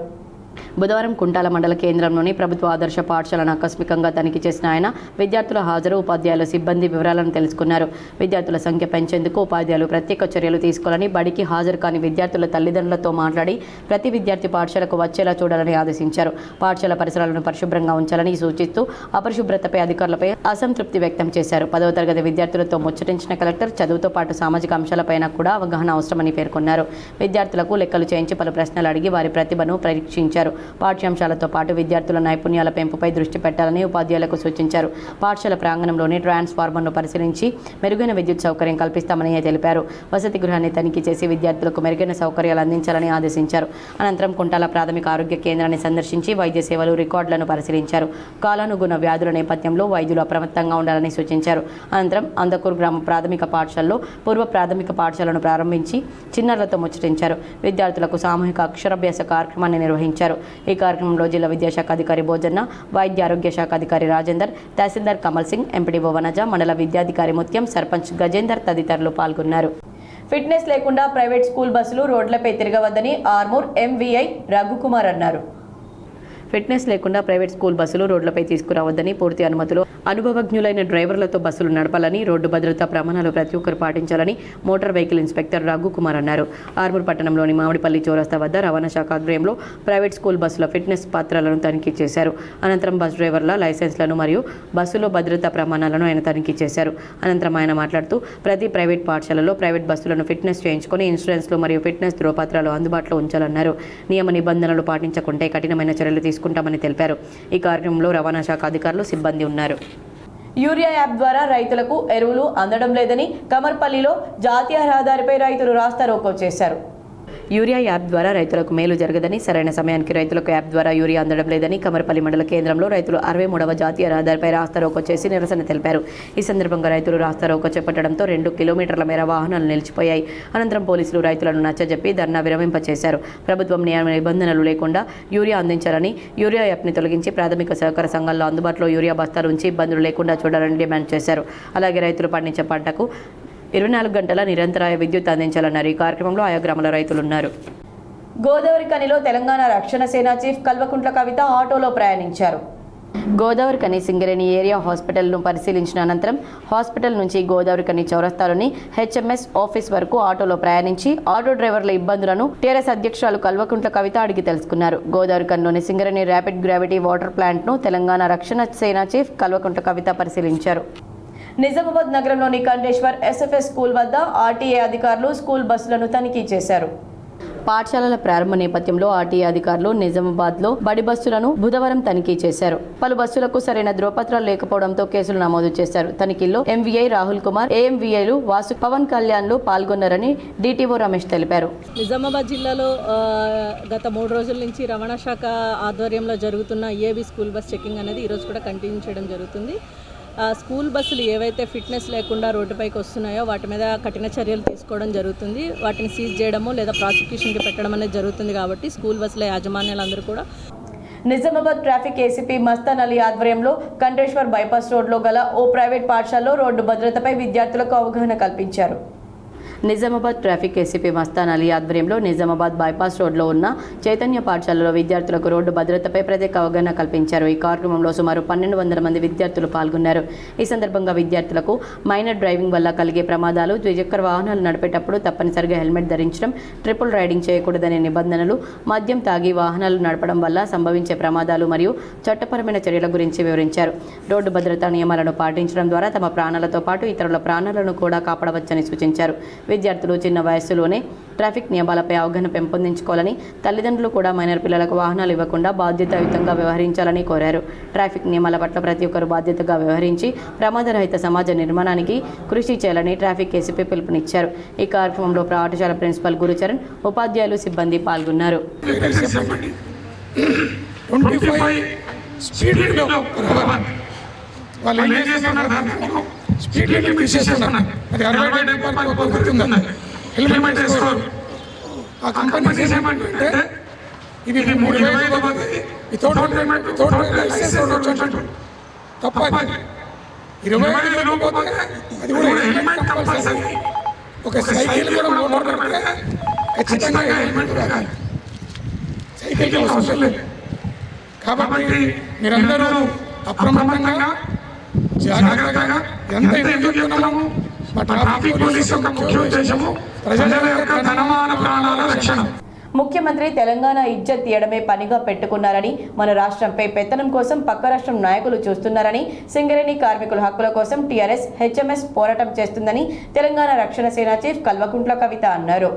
బుధవారం కుంటాల మండల కేంద్రంలోని ప్రభుత్వ ఆదర్శ పాఠశాలను ఆకస్మికంగా తనిఖీ చేసిన ఆయన విద్యార్థుల హాజరు, ఉపాధ్యాయుల సిబ్బంది వివరాలను తెలుసుకున్నారు. విద్యార్థుల సంఖ్య పెంచేందుకు ఉపాధ్యాయులు ప్రత్యేక చర్యలు తీసుకోవాలని, బడికి హాజరు కాని విద్యార్థుల తల్లిదండ్రులతో మాట్లాడి ప్రతి విద్యార్థి పాఠశాలకు వచ్చేలా చూడాలని ఆదేశించారు. పాఠశాల పరిసరాలను పరిశుభ్రంగా ఉంచాలని సూచిస్తూ అపరిశుభ్రతపై అధికారులపై అసంతృప్తి వ్యక్తం చేశారు. 10వ తరగతి విద్యార్థులతో ముచ్చటించిన కలెక్టర్ చదువుతో పాటు సామాజిక అంశాలపైన కూడా అవగాహన అవసరమని పేర్కొన్నారు. విద్యార్థులకు లెక్కలు చేయించి పలు ప్రశ్నలు అడిగి వారి ప్రతిభను పరీక్షించారు. పాఠ్యాంశాలతో పాటు విద్యార్థుల నైపుణ్యాల పెంపుపై దృష్టి పెట్టాలని ఉపాధ్యాయులకు సూచించారు. పాఠశాల ప్రాంగణంలోని ట్రాన్స్ఫార్మర్ను పరిశీలించి మెరుగైన విద్యుత్ సౌకర్యం కల్పిస్తామని తెలిపారు. వసతి గృహాన్ని తనిఖీ చేసి విద్యార్థులకు మెరుగైన సౌకర్యాలు అందించాలని ఆదేశించారు. అనంతరం కుంటాల ప్రాథమిక ఆరోగ్య కేంద్రాన్ని సందర్శించి వైద్య సేవలు, రికార్డులను పరిశీలించారు. కాలానుగుణ వ్యాధుల నేపథ్యంలో వైద్యులు అప్రమత్తంగా ఉండాలని సూచించారు. అనంతరం అందకూరు గ్రామ ప్రాథమిక పాఠశాలలో పూర్వ ప్రాథమిక పాఠశాలను ప్రారంభించి చిన్నారులతో ముచ్చటించారు. విద్యార్థులకు సామూహిక అక్షరాభ్యాస కార్యక్రమాన్ని నిర్వహించారు. ఈ కార్యక్రమంలో జిల్లా విద్యాశాఖ అధికారి భోజన్న, వైద్య ఆరోగ్య శాఖ అధికారి రాజేందర్, తహసీల్దార్ కమల్ సింగ్, ఎంపీడీఓ వనజ, మండల విద్యాధికారి ముత్యం, సర్పంచ్ గజేందర్ తదితరులు పాల్గొన్నారు. ఫిట్నెస్ లేకుండా ప్రైవేట్ స్కూల్ బస్సులు రోడ్లపై తిరగవద్దని ఆర్మూర్ ఎంవీఐ రఘుకుమార్ అన్నారు. ఫిట్నెస్ లేకుండా ప్రైవేట్ స్కూల్ బస్సులు రోడ్లపై తీసుకురావద్దని, పూర్తి అనుమతులు అనుభవజ్ఞులైన డ్రైవర్లతో బస్సులు నడపాలని, రోడ్డు భద్రతా ప్రమాణాలు ప్రతి ఒక్కరు పాటించాలని మోటార్ వెహికల్ ఇన్స్పెక్టర్ రఘుకుమార్ అన్నారు. ఆర్మూర్ పట్టణంలోని మామిడిపల్లి చౌరస్తా వద్ద రవాణా శాఖ ఆధ్వర్యంలో ప్రైవేట్ స్కూల్ బస్సుల ఫిట్నెస్ పత్రాలను తనిఖీ చేశారు. అనంతరం బస్ డ్రైవర్ల లైసెన్స్లను మరియు బస్సులో భద్రతా ప్రమాణాలను ఆయన తనిఖీ చేశారు. అనంతరం ఆయన మాట్లాడుతూ ప్రతి ప్రైవేట్ పాఠశాలలో ప్రైవేట్ బస్సులను ఫిట్నెస్ చేయించుకొని ఇన్సూరెన్స్లు మరియు ఫిట్నెస్ ధ్రువపత్రాలు అందుబాటులో ఉంచాలన్నారు. నియమ నిబంధనలు పాటించకుంటే కఠినమైన చర్యలు తీసుకుంటామని తెలిపారు. ఈ కార్యక్రమంలో రవాణా శాఖ అధికారులు, సిబ్బంది ఉన్నారు. యూరియా యాప్ ద్వారా రైతులకు ఎరువులు అందడం లేదని కమర్పల్లిలో జాతీయ రహదారిపై రైతులు రాస్తారోకో చేశారు. యూరియా యాప్ ద్వారా రైతులకు మేలు జరగదని, సరైన సమయానికి రైతులకు యాప్ ద్వారా యూరియా అందడం లేదని కమ్మరపల్లి మండల కేంద్రంలో రైతులు 63వ జాతీయ రహదారిపై రాస్తారోకో చేసి నిరసన తెలిపారు. ఈ సందర్భంగా రైతులు రాస్తారోకో చేపట్టడంతో 2 కిలోమీటర్ల మేర వాహనాలు నిలిచిపోయాయి. అనంతరం పోలీసులు రైతులను నచ్చజెప్పి ధర్నా విరమింపచేశారు. ప్రభుత్వం నియమ నిబంధనలు లేకుండా యూరియా అందించాలని, యూరియా యాప్ని తొలగించి ప్రాథమిక సహకార సంఘాల్లో అందుబాటులో యూరియా బస్తాలు ఉంచి ఇబ్బందులు లేకుండా చూడాలని డిమాండ్ చేశారు. అలాగే రైతులు పండించే పంటకు 24 గంటల నిరంతరాయ విద్యుత్ అందించాలన్నారు. ఈ కార్యక్రమంలో ఆయా గ్రామాల రైతులు ఉన్నారు. గోదావరి కనిలో తెలంగాణ రక్షణ సేన చీఫ్ కల్వకుంట్ల కవిత ఆటోలో ప్రయాణించారు. గోదావరి కని సింగరేణి ఏరియా హాస్పిటల్ను పరిశీలించిన అనంతరం హాస్పిటల్ నుంచి గోదావరి కని చౌరస్తాలోని హెచ్ఎంఎస్ ఆఫీస్ వరకు ఆటోలో ప్రయాణించి ఆటో డ్రైవర్ల ఇబ్బందులను టీఆర్ఎస్ అధ్యక్షురాలు కల్వకుంట్ల కవిత అడిగి తెలుసుకున్నారు. గోదావరి కనిలోని సింగరేణి ర్యాపిడ్ గ్రావిటీ వాటర్ ప్లాంట్ను తెలంగాణ రక్షణ సేన చీఫ్ కల్వకుంట్ల కవిత పరిశీలించారు. నిజామాబాద్ నగరంలోని కంఠేశ్వర్ ఎస్ఎఫ్ఎస్ స్కూల్ వద్ద ఆర్టీఏ అధికారులు స్కూల్ బస్సులను తనిఖీ చేశారు. పాఠశాలల ప్రారంభ నేపథ్యంలో ఆర్టీఏ అధికారులు నిజామాబాద్లో బడి బస్సులను బుధవారం తనిఖీ చేశారు. పలు బస్సులకు సరైన ధ్రువపత్రాలు లేకపోవడంతో కేసులు నమోదు చేశారు. తనిఖీల్లో ఎంవీఐ రాహుల్ కుమార్, ఏఎంవీఐలు వాసు, పవన్ కళ్యాణ్లు పాల్గొన్నారని డీటీఓ రమేష్ తెలిపారు. నిజామాబాద్ జిల్లాలో గత 3 రోజుల నుంచి రవాణా శాఖ ఆధ్వర్యంలో జరుగుతున్న ఏబీ స్కూల్ బస్ చెకింగ్ అనేది ఈరోజు కూడా కంటిన్యూ చేయడం జరుగుతుంది. స్కూల్ బస్సులు ఏవైతే ఫిట్నెస్ లేకుండా రోడ్డుపైకి వస్తున్నాయో వాటి మీద కఠిన చర్యలు తీసుకోవడం జరుగుతుంది. వాటిని సీజ్ చేయడము లేదా ప్రాసిక్యూషన్కి పెట్టడం అనేది జరుగుతుంది. కాబట్టి స్కూల్ బస్సుల యాజమాన్యాలందరూ కూడా నిజామాబాద్ ట్రాఫిక్ ఏసీపీ మస్తాన్ అలీ ఆధ్వర్యంలో కంఠేశ్వర్ బైపాస్ రోడ్లో గల ఓ ప్రైవేట్ పాఠశాలలో రోడ్డు భద్రతపై విద్యార్థులకు అవగాహన కల్పించారు. నిజామాబాద్ ట్రాఫిక్ ఏసీపీ మస్తాన్ అలీ ఆధ్వర్యంలో నిజామాబాద్ బైపాస్ రోడ్లో ఉన్న చైతన్య పాఠశాలలో విద్యార్థులకు రోడ్డు భద్రతపై ప్రత్యేక అవగాహన కల్పించారు. ఈ కార్యక్రమంలో సుమారు 1200 మంది విద్యార్థులు పాల్గొన్నారు. ఈ సందర్భంగా విద్యార్థులకు మైనర్ డ్రైవింగ్ వల్ల కలిగే ప్రమాదాలు, ద్విచక్ర వాహనాలు నడిపేటప్పుడు తప్పనిసరిగా హెల్మెట్ ధరించడం, ట్రిపుల్ రైడింగ్ చేయకూడదనే నిబంధనలు, మద్యం తాగి వాహనాలు నడపడం వల్ల సంభవించే ప్రమాదాలు మరియు చట్టపరమైన చర్యల గురించి వివరించారు. రోడ్డు భద్రతా నియమాలను పాటించడం ద్వారా తమ ప్రాణాలతో పాటు ఇతరుల ప్రాణాలను కూడా కాపాడవచ్చని సూచించారు. విద్యార్థులు చిన్న వయస్సులోనే ట్రాఫిక్ నియమాలపై అవగాహన పెంపొందించుకోవాలని, తల్లిదండ్రులు కూడా మైనర్ పిల్లలకు వాహనాలు ఇవ్వకుండా బాధ్యతాయుతంగా వ్యవహరించాలని కోరారు. ట్రాఫిక్ నియమాల పట్ల ప్రతి ఒక్కరు బాధ్యతగా వ్యవహరించి ప్రమాదరహిత సమాజ నిర్మాణానికి కృషి చేయాలని ట్రాఫిక్ ఏసీపీ పిలుపునిచ్చారు. ఈ కార్యక్రమంలో పాఠశాల ప్రిన్సిపల్ గురుచరణ్, ఉపాధ్యాయులు, సిబ్బంది పాల్గొన్నారు. స్పీడ్ లిమిట్ తీసేస్తున్నారు. అది 60 రూపాయలు దొరుకుతుంది. హెల్మెట్ వేసుకోరు. ఆ కంపెనీ ఏమంటే ఇది 3000 వితౌట్ హెల్మెట్ వితౌట్ లైసెన్స్ తప్ప 25,000 పోతే అది కూడా హెల్మెట్ కంపల్సరీ. ఒక సైకిల్ కూడా మోటార్ పెడితే ఖచ్చితంగా హెల్మెట్ రావాలి. సైకిల్కి అవసరం లేదు. కాబట్టి మీరందరూ అప్రమత్తంగా జాగ్రత్తగా ఎంత ఎదుగుతున్నాము. మా ట్రాఫిక్ పోలీస్ యొక్క ముఖ్య ఉద్దేశము ప్రజల యొక్క ధనమాన ప్రాణాల రక్షణ. ముఖ్యమంత్రి తెలంగాణ ఇజ్జత్ తీయడమే పనిగా పెట్టుకున్నారని, మన రాష్ట్రంపై పెత్తనం కోసం పక్క రాష్ట్రం నాయకులు చూస్తున్నారని, సింగరేణి కార్మికుల హక్కుల కోసం టీఆర్ఎస్ హెచ్ఎంఎస్ పోరాటం చేస్తుందని తెలంగాణ రక్షణ సేన చీఫ్ కల్వకుంట్ల కవిత అన్నారు.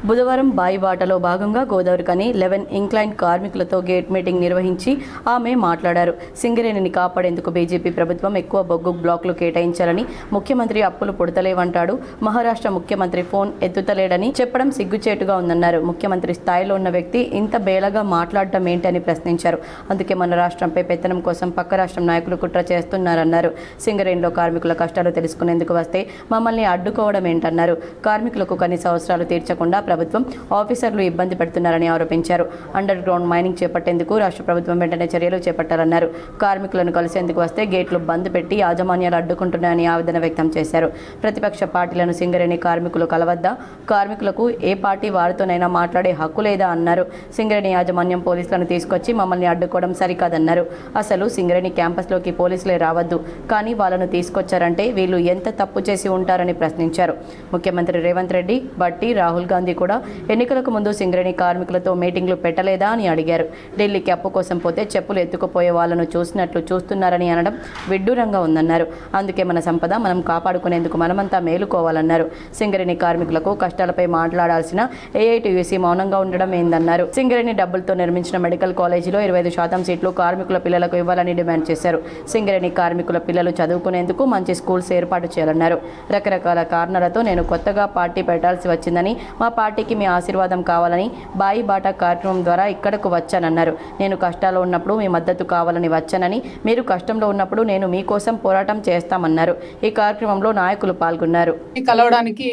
బుధవారం బాయిబాటలో భాగంగా గోదావరి కని 11 ఇంక్లైన్ కార్మికులతో గేట్ మీటింగ్ నిర్వహించి ఆమె మాట్లాడారు. సింగరేణిని కాపాడేందుకు బీజేపీ ప్రభుత్వం ఎక్కువ బొగ్గు బ్లాకులు కేటాయించాలని, ముఖ్యమంత్రి అప్పులు పుడతలేవంటాడు, మహారాష్ట్ర ముఖ్యమంత్రి ఫోన్ ఎత్తుతలేడని చెప్పడం సిగ్గుచేటుగా ఉందన్నారు. ముఖ్యమంత్రి స్థాయిలో ఉన్న వ్యక్తి ఇంత బేలగా మాట్లాడటం ఏంటని ప్రశ్నించారు. అందుకే మన రాష్ట్రంపై పెత్తనం కోసం పక్క రాష్ట్రం నాయకులు కుట్ర చేస్తున్నారన్నారు. సింగరేణిలో కార్మికుల కష్టాలు తెలుసుకునేందుకు వస్తే మమ్మల్ని అడ్డుకోవడం ఏంటన్నారు. కార్మికులకు కనీస అవసరాలు తీర్చకుండా ప్రభుత్వం ఆఫీసర్లు ఇబ్బంది పెడుతున్నారని ఆరోపించారు. అండర్ గ్రౌండ్ మైనింగ్ చేపట్టేందుకు రాష్ట్ర ప్రభుత్వం వెంటనే చర్యలు చేపట్టాలన్నారు. కార్మికులను కలిసేందుకు వస్తే గేట్లు బంద్ పెట్టి యాజమాన్యాలు అడ్డుకుంటున్నాయని ఆవేదన వ్యక్తం చేశారు. ప్రతిపక్ష పార్టీలను సింగరేణి కార్మికులు కలవద్దా? కార్మికులకు ఏ పార్టీ వారితోనైనా మాట్లాడే హక్కు లేదా అన్నారు. సింగరేణి యాజమాన్యం పోలీసులను తీసుకొచ్చి మమ్మల్ని అడ్డుకోవడం సరికాదన్నారు. అసలు సింగరేణి క్యాంపస్లోకి పోలీసులే రావద్దు, కానీ వాళ్ళను తీసుకొచ్చారంటే వీళ్ళు ఎంత తప్పు చేసి ఉంటారని ప్రశ్నించారు. ముఖ్యమంత్రి రేవంత్ రెడ్డి, బట్టి, రాహుల్ గాంధీ కూడా ఎన్నికలకు ముందు సింగరేణి కార్మికులతో మీటింగ్లు పెట్టలేదా అని అడిగారు. ఢిల్లీకి అప్పు కోసం పోతే చెప్పులు ఎత్తుకుపోయే వాళ్ళను చూసినట్లు చూస్తున్నారని అనడం విడ్డూరంగా ఉందన్నారు. అందుకే మన సంపద మనం కాపాడుకునేందుకు మనమంతా మేలుకోవాలన్నారు. సింగరేణి కార్మికులకు కష్టాలపై మాట్లాడాల్సిన ఏఐటీయూసీ మౌనంగా ఉండడం ఏందన్నారు. సింగరేణి డబ్బులతో నిర్మించిన మెడికల్ కాలేజీలో 25% సీట్లు కార్మికుల పిల్లలకు ఇవ్వాలని డిమాండ్ చేశారు. సింగరేణి కార్మికుల పిల్లలు చదువుకునేందుకు మంచి స్కూల్స్ ఏర్పాటు చేయాలన్నారు. రకరకాల కారణాలతో నేను కొత్తగా పార్టీ పెట్టాల్సి వచ్చిందని, మా పార్టీకి మీ ఆశీర్వాదం కావాలని బాయి బాటా కార్యక్రమం ద్వారా ఇక్కడకు వచ్చానన్నారు. నేను కష్టాల్లో ఉన్నప్పుడు మీ మద్దతు కావాలని వచ్చానని, మీరు కష్టంలో ఉన్నప్పుడు నేను మీకోసం పోరాటం చేస్తామన్నారు. ఈ కార్యక్రమంలో నాయకులు పాల్గొన్నారు. కలవడానికి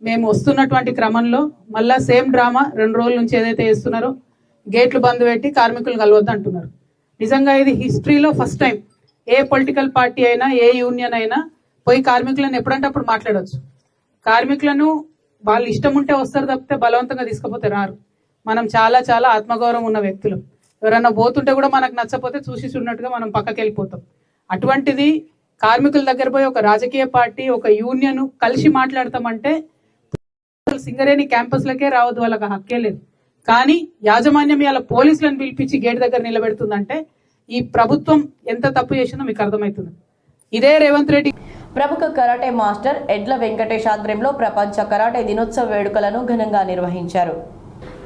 మేము వస్తున్నటువంటి క్రమంలో మళ్ళా సేమ్ డ్రామా 2 రోజుల నుంచి ఏదైతే చేస్తున్నారో గేట్లు బంద్ పెట్టి కార్మికులు కలవద్దు అంటున్నారు. నిజంగా ఇది హిస్టరీలో ఫస్ట్ టైం. ఏ పొలిటికల్ పార్టీ అయినా ఏ యూనియన్ అయినా పోయి కార్మికులను ఎప్పుడంటే అప్పుడు మాట్లాడవచ్చు. కార్మికులను వాళ్ళు ఇష్టం ఉంటే వస్తారు తప్పితే బలవంతంగా తీసుకుపోతే రారు. మనం చాలా చాలా ఆత్మగౌరవం ఉన్న వ్యక్తులు. ఎవరైనా పోతుంటే కూడా మనకు నచ్చపోతే చూసి చూడనట్టుగా మనం పక్కకి వెళ్ళిపోతాం. అటువంటిది కార్మికుల దగ్గర పోయి ఒక రాజకీయ పార్టీ ఒక యూనియన్ కలిసి మాట్లాడతామంటే సింగరేణి క్యాంపస్లకే రావద్దు, వాళ్ళకి హక్కే లేదు. కానీ యాజమాన్యం ఇలా పోలీసులను పిలిపించి గేట్ దగ్గర నిలబెడుతుందంటే ఈ ప్రభుత్వం ఎంత తప్పు చేసిందో మీకు అర్థమవుతుంది. ఇదే రేవంత్ రెడ్డి. ప్రముఖ కరాటే మాస్టర్ ఎడ్ల వెంకటేష్ ఆధ్వర్యంలో ప్రపంచ కరాటే దినోత్సవ వేడుకలను ఘనంగా నిర్వహించారు.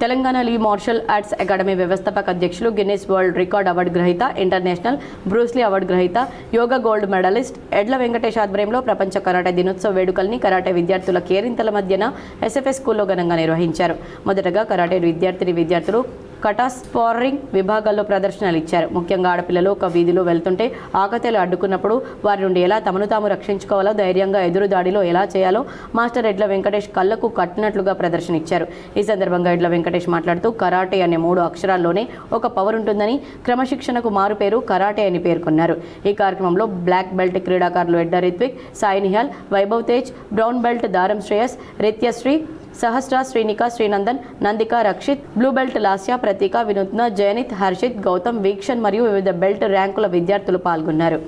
తెలంగాణ లీ మార్షల్ ఆర్ట్స్ అకాడమీ వ్యవస్థాపక అధ్యక్షులు, గిన్నిస్ వరల్డ్ రికార్డ్ అవార్డు గ్రహీత, ఇంటర్నేషనల్ బ్రూస్లీ అవార్డు గ్రహీత, యోగా గోల్డ్ మెడలిస్ట్ ఎడ్ల వెంకటేష్ ఆధ్వర్యంలో ప్రపంచ కరాటే దినోత్సవ వేడుకల్ని కరాటే విద్యార్థుల కేరింతల మధ్యన ఎస్ఎఫ్ఎస్ స్కూల్లో ఘనంగా నిర్వహించారు. మొదటగా కరాటే విద్యార్థులు కటా స్పారింగ్ విభాగాల్లో ప్రదర్శనలు ఇచ్చారు. ముఖ్యంగా ఆడపిల్లలు ఒక వీధిలో వెళ్తుంటే ఆకతాయిలు అడ్డుకున్నప్పుడు వారి నుండి ఎలా తమను తాము రక్షించుకోవాలో, ధైర్యంగా ఎదురు దాడిలో ఎలా చేయాలో మాస్టర్ ఎడ్ల వెంకటేష్ కళ్లకు కట్టినట్లుగా ప్రదర్శన ఇచ్చారు. ఈ సందర్భంగా ఎడ్ల వెంకటేష్ మాట్లాడుతూ కరాటే అనే 3 అక్షరాల్లోనే ఒక పవర్ ఉంటుందని, క్రమశిక్షణకు మారు పేరు కరాటే అని పేర్కొన్నారు. ఈ కార్యక్రమంలో బ్లాక్ బెల్ట్ క్రీడాకారులు ఎడ్డ రిత్విక్, సాయి నిహాల్, వైభవ్ తేజ్, బ్రౌన్ బెల్ట్ దారం శ్రేయస్, రిత్యశ్రీ, సహస్ర, శ్రీనిక, శ్రీనందన్, నందిక, రక్షిత్, బ్లూ బెల్ట్ లాస్య, ప్రతీక, వినూత్న, జయనిత్, హర్షిత్, గౌతమ్, వీక్షణ్ మరియు వివిధ బెల్ట్ ర్యాంకుల విద్యార్థులు పాల్గొన్నారు.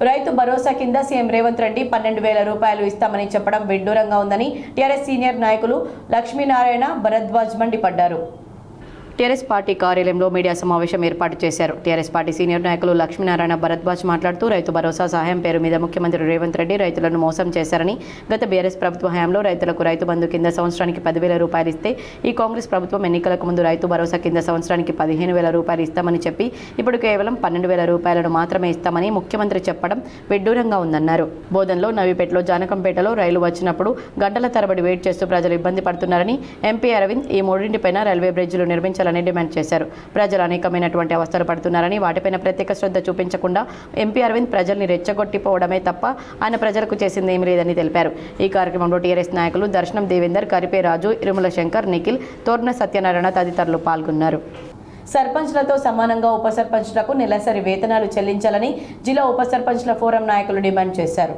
రైతు భరోసా కింద సీఎం రేవంత్ రెడ్డి 12,000 రూపాయలు ఇస్తామని చెప్పడం విడ్డూరంగా ఉందని టీఆర్ఎస్ సీనియర్ నాయకులు లక్ష్మీనారాయణ భరద్వాజ్ మండిపడ్డారు. టీఆర్ఎస్ పార్టీ కార్యాలయంలో మీడియా సమావేశం ఏర్పాటు చేశారు. టీఆర్ఎస్ పార్టీ సీనియర్ నాయకులు లక్ష్మీనారాయణ భరద్వాజ్ మాట్లాడుతూ రైతు భరోసా సహాయం పేరు మీద ముఖ్యమంత్రి రేవంత్ రెడ్డి రైతులను మోసం చేశారని, గత బీఆర్ఎస్ ప్రభుత్వ హయాంలో రైతులకు రైతు బంధు కింద సంవత్సరానికి 10,000 రూపాయలు ఇస్తే ఈ కాంగ్రెస్ ప్రభుత్వం ఎన్నికలకు ముందు రైతు భరోసా కింద సంవత్సరానికి 15,000 రూపాయలు ఇస్తామని చెప్పి ఇప్పుడు కేవలం 12,000 రూపాయలను మాత్రమే ఇస్తామని ముఖ్యమంత్రి చెప్పడం విడ్డూరంగా ఉందన్నారు. బోధన్లో, నవీపేటలో, జానకంపేటలో రైలు వచ్చినప్పుడు గంటల తరబడి వెయిట్ చేస్తూ ప్రజలు ఇబ్బంది పడుతున్నారని ఎంపీ అరవింద్ ఈ 3 రైల్వే బ్రిడ్జిలు నిర్మించాలని డిమాండ్ చేశారు. ప్రజలు అనేకమైనటువంటి అవస్థలు పడుతున్నారని, వాటిపైన ప్రత్యేక శ్రద్ధ చూపించకుండా ఎంపీ అరవింద్ ప్రజల్ని రెచ్చగొట్టిపోవడమే తప్ప ఆయన ప్రజలకు చేసింది ఏమీ లేదని తెలిపారు. ఈ కార్యక్రమంలో టీఆర్ఎస్ నాయకులు దర్శనం దేవేందర్, కరిపే రాజు, ఇరుముల శంకర్, నిఖిల్, తోర్న సత్యనారాయణ తదితరులు పాల్గొన్నారు. సర్పంచ్లతో సమానంగా ఉప సర్పంచ్లకు నెలసరి వేతనాలు చెల్లించాలని జిల్లా ఉప సర్పంచ్ల ఫోరం నాయకులు డిమాండ్ చేశారు.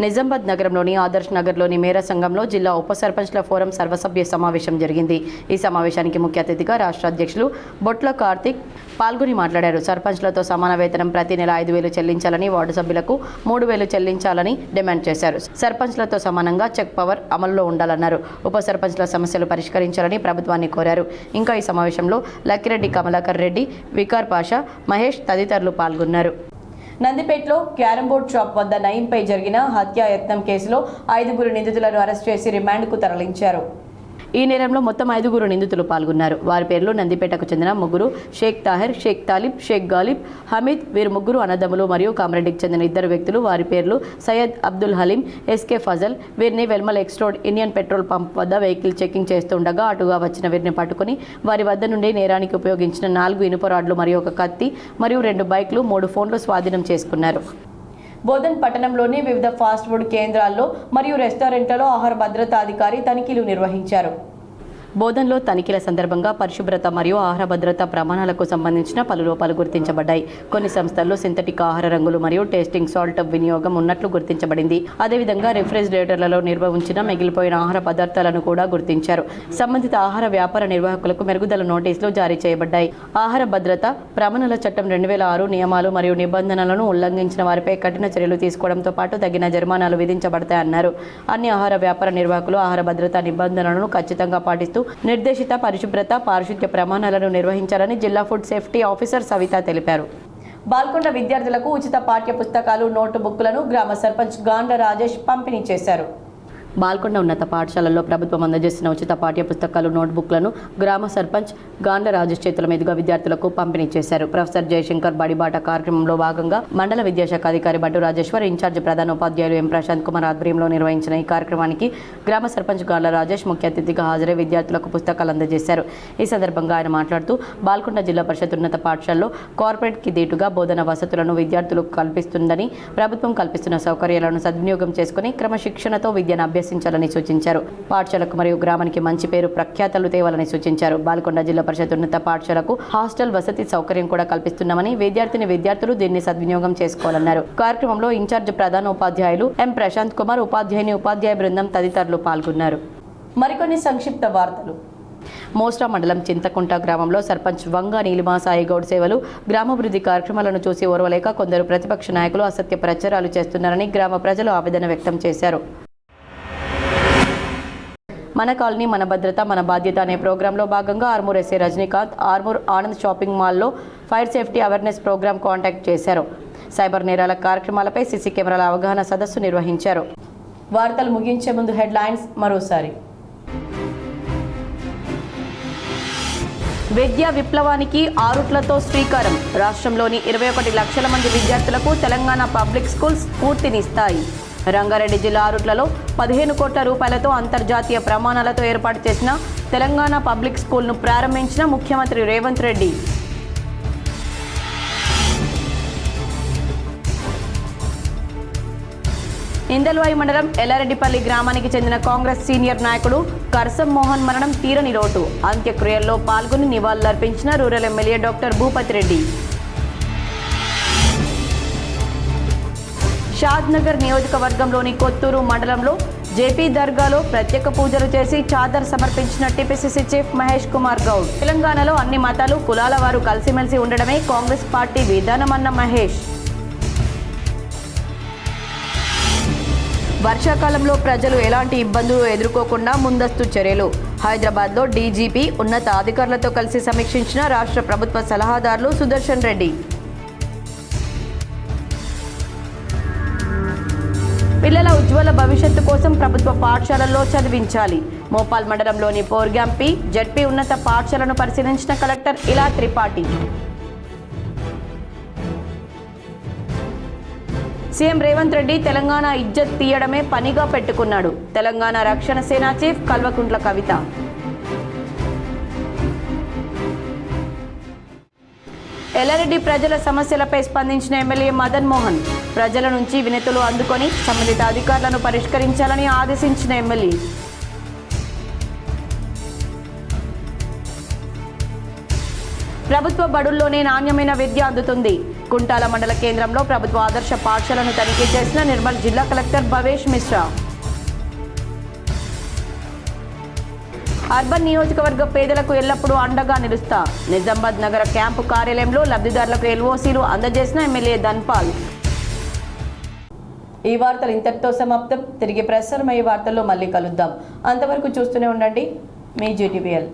నిజామాబాద్ నగరంలోని ఆదర్శ్ నగర్లోని మేరా సంఘంలో జిల్లా ఉప సర్పంచ్ల ఫోరం సర్వసభ్య సమావేశం జరిగింది. ఈ సమావేశానికి ముఖ్య అతిథిగా రాష్ట్ర అధ్యక్షులు బొట్ల కార్తిక్ పాల్గొని మాట్లాడారు. సర్పంచ్లతో సమాన వేతనం ప్రతి నెల 5,000 చెల్లించాలని, వార్డు సభ్యులకు 3,000 చెల్లించాలని డిమాండ్ చేశారు. సర్పంచ్లతో సమానంగా చెక్ పవర్ అమల్లో ఉండాలన్నారు. ఉప సర్పంచ్ల సమస్యలు పరిష్కరించాలని ప్రభుత్వాన్ని కోరారు. ఇంకా ఈ సమావేశంలో లక్కిరెడ్డి, కమలాకర్ రెడ్డి, వికార్ పాషా, మహేష్ తదితరులు పాల్గొన్నారు. నందిపేటలో క్యారం బోర్డ్ షాప్ వద్ద నయీంపై జరిగిన హత్యాయత్నం కేసులో 5 నిందితులను అరెస్ట్ చేసి రిమాండ్కు తరలించారు. ఈ నేరంలో మొత్తం 5 నిందితులు పాల్గొన్నారు. వారి పేర్లు వీరు 3 షేక్ తాహిర్, షేక్ తాలిబ్, షేక్ గాలిబ్, హమీద్. వీరు 3 అన్నదమ్ములు మరియు కామారెడ్డికి చెందిన 2 వ్యక్తులు. వారి పేర్లు సయ్యద్ అబ్దుల్ హలీం, ఎస్కే ఫజల్. వీరిని Velmal X road Indian petrol pump వద్ద వెహికల్ చెకింగ్ చేస్తుండగా అటుగా వచ్చిన వీరిని పట్టుకుని వారి వద్ద నుండి నేరానికి ఉపయోగించిన 4 ఇనుప రాడ్లు మరియు 1 కత్తి మరియు 2 బైక్లు, 3 ఫోన్లు స్వాధీనం చేసుకున్నారు. బోధన్ పట్టణంలోని వివిధ ఫాస్ట్ ఫుడ్ కేంద్రాల్లో మరియు రెస్టారెంట్లలో ఆహార భద్రతా అధికారి తనిఖీలు నిర్వహించారు. బోధన్లో తనిఖీల సందర్భంగా పరిశుభ్రత మరియు ఆహార భద్రతా ప్రమాణాలకు సంబంధించిన పలు లోపాలు గుర్తించబడ్డాయి. కొన్ని సంస్థల్లో సింథటిక్ ఆహార రంగులు మరియు టేస్టింగ్ సాల్ట్ వినియోగం ఉన్నట్లు గుర్తించబడింది. అదేవిధంగా రిఫ్రిజిరేటర్లలో నిల్వ ఉంచిన మిగిలిపోయిన ఆహార పదార్థాలను కూడా గుర్తించారు. సంబంధిత ఆహార వ్యాపార నిర్వాహకులకు మెరుగుదల నోటీసులు జారీ చేయబడ్డాయి. ఆహార భద్రత ప్రమాణాల చట్టం 2006 నియమాలు మరియు నిబంధనలను ఉల్లంఘించిన వారిపై కఠిన చర్యలు తీసుకోవడంతో పాటు తగిన జరిమానాలు విధించబడతాయన్నారు. అన్ని ఆహార వ్యాపార నిర్వాహకులు ఆహార భద్రతా నిబంధనలను ఖచ్చితంగా పాటిస్తూ నిర్దేశిత పరిశుభ్రత, పారిశుద్ధ్య ప్రమాణాలను నిర్వహించాలని జిల్లా ఫుడ్ సేఫ్టీ ఆఫీసర్ సవిత తెలిపారు. బాల్కొండ విద్యార్థులకు ఉచిత పాఠ్య పుస్తకాలు, నోటు బుక్కులను గ్రామ సర్పంచ్ గాండ్ల రాజేష్ పంపిణీ చేశారు. బాల్కొండ ఉన్నత పాఠశాలల్లో ప్రభుత్వం అందజేసిన ఉచిత పాఠ్య పుస్తకాలు నోట్బుక్లను గ్రామ సర్పంచ్ గాండ్ల రాజేష్ చేతుల మీదుగా విద్యార్థులకు పంపిణీ చేశారు. ప్రొఫెసర్ జయశంకర్ బడిబాట కార్యక్రమంలో భాగంగా మండల విద్యాశాఖ అధికారి బట్టు రాజేశ్వర్, ఇన్ఛార్జ్ ప్రధాన ఉపాధ్యాయులు ఎం ప్రశాంత్ కుమార్ ఆధ్వర్యంలో నిర్వహించిన ఈ కార్యక్రమానికి గ్రామ సర్పంచ్ గాండ్ల రాజేష్ ముఖ్య అతిథిగా హాజరై విద్యార్థులకు పుస్తకాలు అందజేశారు. ఈ సందర్భంగా ఆయన మాట్లాడుతూ బాల్కొండ జిల్లా పరిషత్ ఉన్నత పాఠశాలలో కార్పొరేట్ కి దీటుగా బోధన వసతులను విద్యార్థులకు కల్పిస్తుందని, ప్రభుత్వం కల్పిస్తున్న సౌకర్యాలను సద్వినియోగం చేసుకుని క్రమశిక్షణతో విద్యను అభ్యసించాలని సూచించారు. పాఠశాలకు మరియు గ్రామానికి మంచి పేరు ప్రఖ్యాతలు తేవాలని సూచించారు. బాల్కొండ జిల్లా పరిషత్ ఉన్నత పాఠశాలకు హాస్టల్ వసతి సౌకర్యం కూడా కల్పిస్తున్నామని, విద్యార్థులు దీన్ని సద్వినియోగం చేసుకోవాలన్నారు. కార్యక్రమంలో ఇన్ఛార్జ్ ప్రధాన ఉపాధ్యాయులు ఎం ప్రశాంత్ కుమార్, ఉపాధ్యాయ బృందం తదితరులు పాల్గొన్నారు. మరికొన్ని సంక్షిప్త వార్తలు. మోస్రా మండలం చింతకుంట గ్రామంలో సర్పంచ్ వంగ నీలిమా సాయిగౌడ్ సేవలు, గ్రామాభివృద్ధి కార్యక్రమాలను చూసి ఓర్వలేక కొందరు ప్రతిపక్ష నాయకులు అసత్య ప్రచారాలు చేస్తున్నారని గ్రామ ప్రజలు ఆవేదన వ్యక్తం చేశారు. మన కాలనీ మన భద్రత మన బాధ్యత అనే ప్రోగ్రాంలో భాగంగా ఆర్మూర్ ఎస్ఏ రజనీకాంత్ ఆర్మూర్ ఆనంద్ షాపింగ్ మాల్లో fire safety awareness program contact చేశారు. సైబర్ నేరాల కార్యక్రమాలపై సీసీ కెమెరాల అవగాహన సదస్సు నిర్వహించారు. వార్తలు ముగించే ముందు హెడ్లైన్స్ మరోసారి. విద్యా విప్లవానికి ఆరుట్లతో శ్రీకారం. రాష్ట్రంలోని 21 లక్షల మంది విద్యార్థులకు తెలంగాణ పబ్లిక్ స్కూల్స్ స్ఫూర్తినిస్తాయి. రంగారెడ్డి జిల్లా ఆరుట్లలో 15 కోట్ల రూపాయలతో అంతర్జాతీయ ప్రమాణాలతో ఏర్పాటు చేసిన తెలంగాణ పబ్లిక్ స్కూల్ను ప్రారంభించిన ముఖ్యమంత్రి రేవంత్ రెడ్డి. ఇందల్వాయి మండలం ఎల్లారెడ్డిపల్లి గ్రామానికి చెందిన కాంగ్రెస్ సీనియర్ నాయకుడు కర్సం మోహన్ మరణం తీరని లోటు. అంత్యక్రియల్లో పాల్గొని నివాళులర్పించిన rural MLA doctor Bhupathi Reddy. Shadnagar నియోజకవర్గంలోని కొత్తూరు మండలంలో జేపీ దర్గాలో ప్రత్యేక పూజలు చేసి చాదర్ సమర్పించిన టీపీసీసీ చీఫ్ మహేష్ కుమార్ గౌడ్. తెలంగాణలో అన్ని మతాలు కులాల వారు కలిసిమెలిసి ఉండడమే కాంగ్రెస్ పార్టీ విధానమన్న మహేష్. వర్షాకాలంలో ప్రజలు ఎలాంటి ఇబ్బందులు ఎదుర్కోకుండా ముందస్తు చర్యలు. హైదరాబాద్లో డీజీపీ ఉన్నత అధికారులతో కలిసి సమీక్షించిన రాష్ట్ర ప్రభుత్వ సలహాదారులు సుదర్శన్ రెడ్డి. పిల్లల ఉజ్వల భవిష్యత్తు కోసం ప్రభుత్వ పాఠశాలల్లో చదివించాలి. మోపాల్ మండలంలోని పోర్గాంపి జడ్పీ ఉన్నత పాఠశాలను పరిశీలించిన కలెక్టర్ ఇలా త్రిపాఠి. సీఎం రేవంత్ రెడ్డి తెలంగాణ ఇజ్జత్ తీయడమే పనిగా పెట్టుకున్నాడు. తెలంగాణ రక్షణ సేన చీఫ్ కల్వకుంట్ల కవిత. ఎల్లారెడ్డి ప్రజల సమస్యలపై స్పందించిన ఎమ్మెల్యే మదన్ మోహన్. ప్రజల నుంచి వినతులు అందుకొని సంబంధిత అధికారులను పరిష్కరించాలని ఆదేశించిన ఎమ్మెల్యే. ప్రభుత్వ బడుల్లోనే నాణ్యమైన విద్య అందుతుంది. కుంటాల మండల కేంద్రంలో ప్రభుత్వ ఆదర్శ పాఠశాలను తనిఖీ చేసిన నిర్మల్ జిల్లా కలెక్టర్ భవేష్ మిశ్రా. అర్బన్ నియోజకవర్గ పేదలకు ఎల్లప్పుడూ అండగా నిలుస్తా. నిజామాబాద్ నగర క్యాంపు కార్యాలయంలో లబ్ధిదారులకు ఎల్ఓసీలు అందజేసిన ఎమ్మెల్యే ధన్పాల్. ఈ వార్తలు ఇంతటితో సమాప్తం. తిరిగి ప్రసారమయ్యే వార్తల్లో మళ్ళీ కలుద్దాం. అంతవరకు చూస్తూనే ఉండండి మీ జీటీవీఎల్.